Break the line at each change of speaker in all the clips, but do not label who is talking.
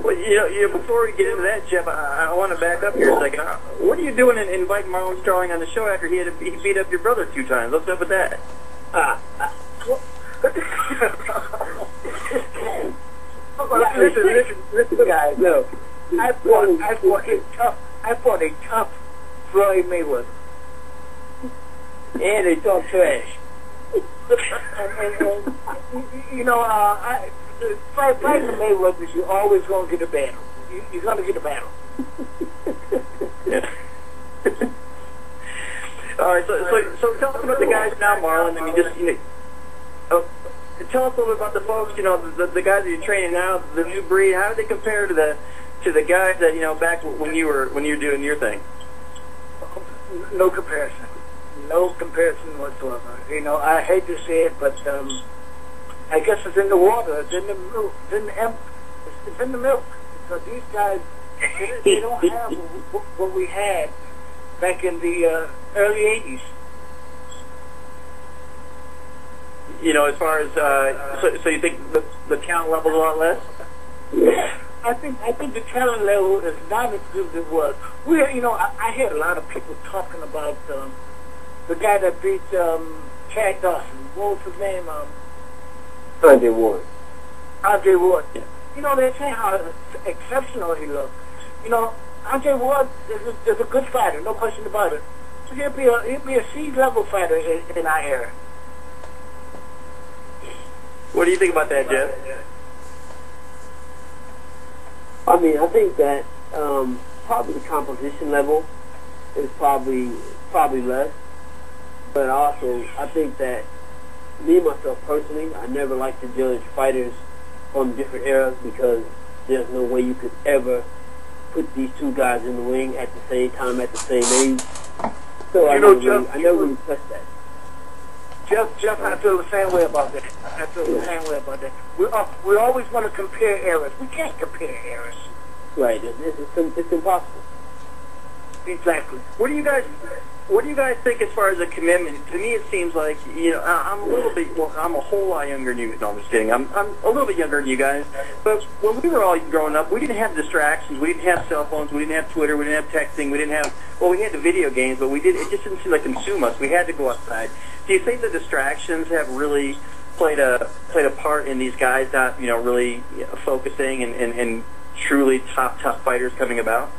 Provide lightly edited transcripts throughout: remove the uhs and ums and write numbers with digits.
Well, before we get into that, Jeff, I want to back up here a second. What are you doing in inviting Marlon Starling on the show after he beat up your brother 2 times? What's up with that?
Listen, guys. No, I fought a tough Floyd Mayweather, and they talk trash. Fighting Mayweather, you're always going to get a battle. You're going to get a battle.
Yeah. All right, so tell us about the guys now, Marlon. I mean, tell us a little bit about the folks. The guys that you're training now, the new breed. How do they compare to the guys that back when you were doing your thing?
No comparison. No comparison whatsoever. I hate to say it, but I guess it's in the water. It's in the milk. It's in the milk. So these guys, they don't have what we had back in the early 80s.
As far as so you think the talent level's a lot less?
I think the talent level is not as good as it was. I hear a lot of people talking about the guy that beat Chad Dawson. What was his name?
Andre Ward.
Andre Ward.
Yeah.
They're saying how exceptional he looked. Andre Ward is a good fighter, no question about it. So he'll be a C-level fighter in our era.
What do you think about that, Jeff?
I mean, I think that probably the composition level is probably less. But also, I think that me, myself personally, I never like to judge fighters from different eras because there's no way you could ever put these 2 guys in the ring at the same time, at the same age. So I never really touched that.
Jeff, I feel the same way about that. We always want to compare eras. We can't compare eras.
Right. It's impossible.
Exactly.
What do you guys think as far as a commitment? To me, it seems like I'm a little bit. Well, I'm a whole lot younger than you. No, I'm just kidding. I'm a little bit younger than you guys. But when we were all growing up, we didn't have distractions. We didn't have cell phones. We didn't have Twitter. We didn't have texting. We didn't have. Well, we had the video games, but it just didn't seem like consume us. We had to go outside. Do you think the distractions have really played a part in these guys not really focusing and truly top fighters coming about?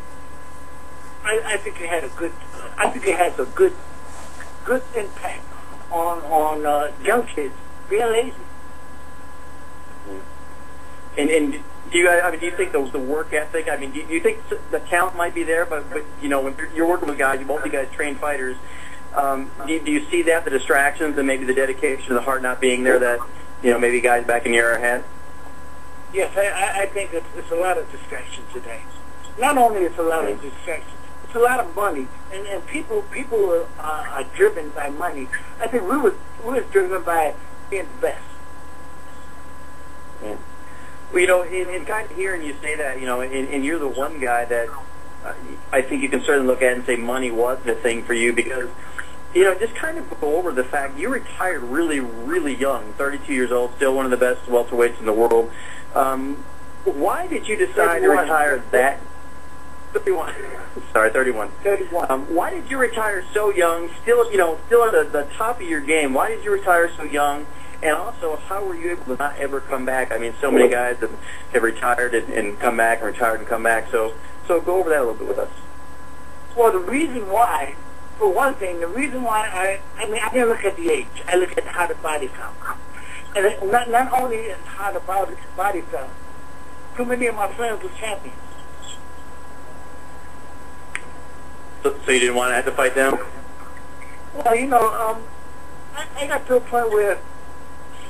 I think it had a good. I think it has a good impact on young kids being lazy.
And do you guys? I mean, do you think the work ethic? I mean, do you think the talent might be there? But when you're working with guys, both you guys train fighters. Do you see that the distractions and maybe the dedication, the heart not being there that maybe guys back in your era had?
Yes, I think it's a lot of distraction today. Not only it's a lot of distraction, it's a lot of money, and people are driven by money. I think we was driven by being the best.
Yeah. Well, in kind of hearing you say that, and you're the one guy that I think you can certainly look at and say money was the thing for you because, just kind of go over the fact you retired really, really young, 32 years old, still one of the best welterweights in the world. Why did you decide to retire that? 31. Sorry, 31.
31.
Why did you retire so young? Still at the top of your game. Why did you retire so young? And also, how were you able to not ever come back? I mean, so many guys have retired and come back, and retired and come back. So go over that a little bit with us.
Well, the reason why, for one thing, I didn't look at the age. I look at how the body felt. And not only how the body felt. Too many of my friends were champions.
So you didn't want to have to fight them?
Well, I got to a point where,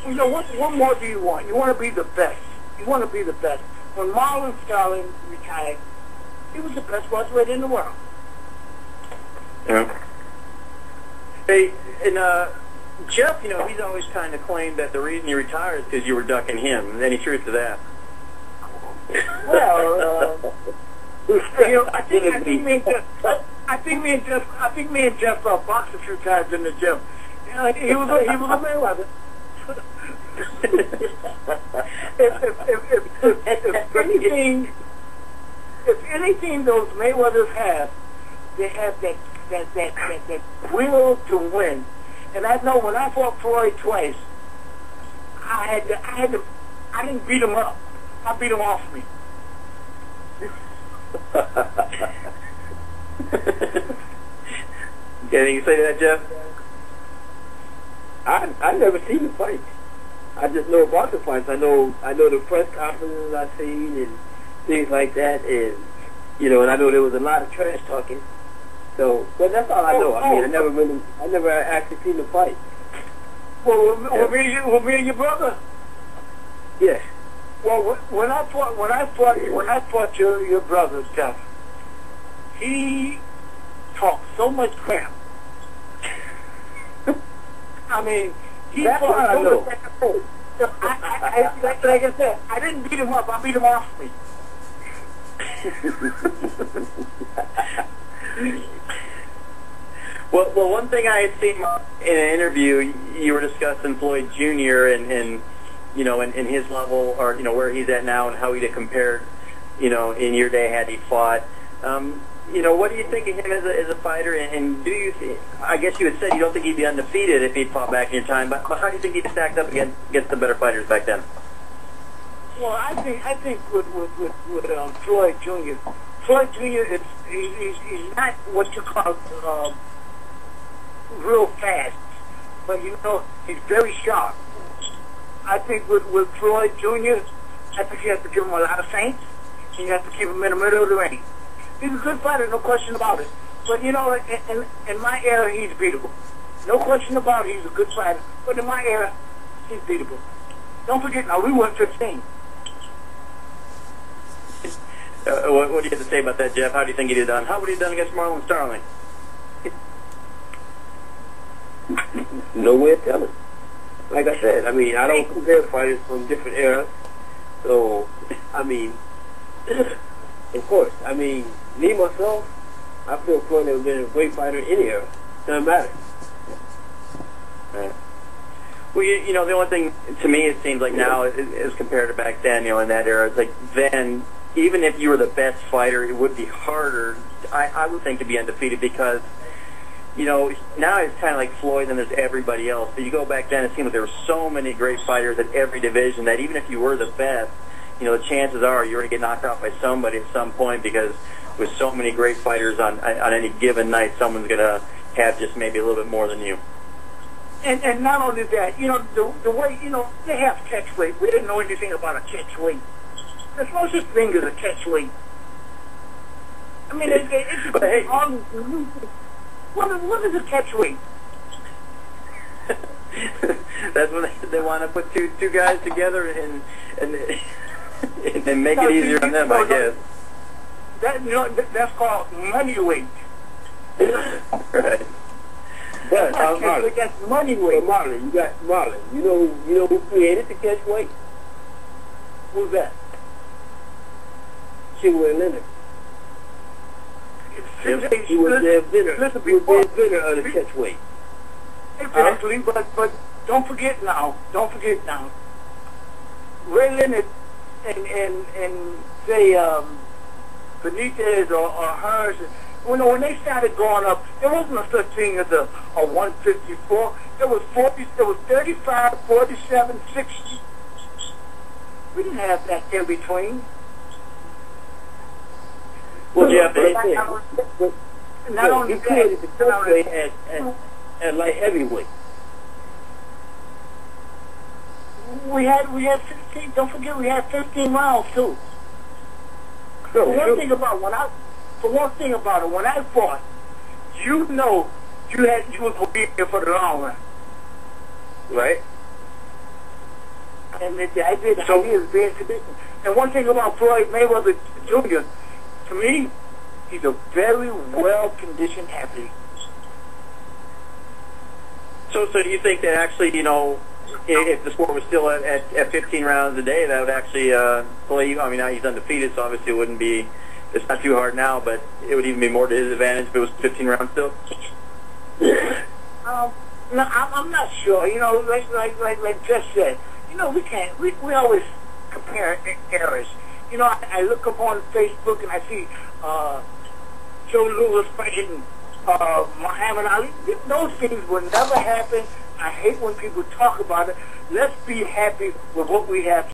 what more do you want? You want to be the best. You want to be the best. When Marlon Starling retired, he was the best welterweight in the world.
Yeah. Hey, and Jeff, he's always kind of claimed that the reason you retired is because you were ducking him. Any truth to that?
Well, I think me and Jeff boxed a few times in the gym. He was a Mayweather. if anything, those Mayweathers have, they have that will to win. And I know when I fought Floyd twice, I didn't beat him up. I beat him off me.
Anything you say to that, Jeff?
I never seen the fight. I just know about the fights. I know the press conferences I've seen and things like that, and and I know there was a lot of trash talking. So, but that's all I know. I mean, I never actually seen the fight.
Well, me and your brother.
Yes.
Well, when I fought your brother, Jeff, he talked so much crap. I mean,
that's what I know.
Like I said, I didn't beat him up. I beat him off me.
Well, one thing I had seen in an interview, you were discussing Floyd Jr. and his level, or where he's at now and how he'd have compared, in your day had he fought. What do you think of him as a fighter? And do you think, I guess you had said you don't think he'd be undefeated if he'd fought back in your time, but how do you think he'd stacked up against the better fighters back then?
Well, I think with Floyd Jr. Floyd Jr. He's not what you call real fast, but he's very sharp. I think with Floyd Jr., I think you have to give him a lot of feints, and you have to keep him in the middle of the ring. He's a good fighter, no question about it. But in my era, he's beatable. No question about it, he's a good fighter. But in my era, he's beatable. Don't forget, now we won 15.
What do you have to say about that, Jeff? How do you think he'd have done? How would he have done against Marlon Starling?
No way of telling. Like I said, I mean, I don't compare fighters from different eras. So, I mean, of course, I mean, me, myself, I feel Floyd has been a great fighter in any era. Doesn't matter.
Right. Well, the only thing, to me, it seems like now, as compared to back then, in that era, it's like then, even if you were the best fighter, it would be harder, I would think, to be undefeated because, now it's kind of like Floyd and there's everybody else. But you go back then, it seemed like there were so many great fighters at every division that even if you were the best, the chances are you're going to get knocked out by somebody at some point because with so many great fighters on any given night, someone's going to have just maybe a little bit more than you.
And not only that, the way, they have catch weight. We didn't know anything about a catch weight. There's no such thing as a catch weight. I mean, what is a catch weight?
That's when they want to put two guys together and make it easier on them, I guess.
That's called money weight.
Right. But Marlon,
that's money weight.
Marlon, you got Marlon. You know who created the catch weight?
Who's that?
Chingway Leonard. He was the inventor of the catch weight.
Exactly, but don't forget now. Ray Leonard and say Benitez or Hearns, when they started going up, there wasn't a such thing as a 154. There was 35, 47, 60. We didn't have that in between.
Well, Jeff,
not only
he created the catch weight at light heavyweight.
We had 15. Don't forget, we had 15 rounds too.
No,
For one thing about it, when I fought, you was going to be here for the long run,
right?
And I did. So he is being conditioned. And one thing about Floyd Mayweather Jr., to me, he's a very well-conditioned athlete.
So do you think that actually, if the sport was still at 15 rounds a day, that would actually play you? I mean, now he's undefeated, so obviously it wouldn't be, it's not too hard now, but it would even be more to his advantage if it was 15 rounds still?
No, I'm not sure. Like Jeff said, You know, we can't. We always compare errors. You know, I look up on Facebook and I see Joe Louis fighting Muhammad Ali. Those things will never happen. I hate when people talk about it. Let's be happy with what we have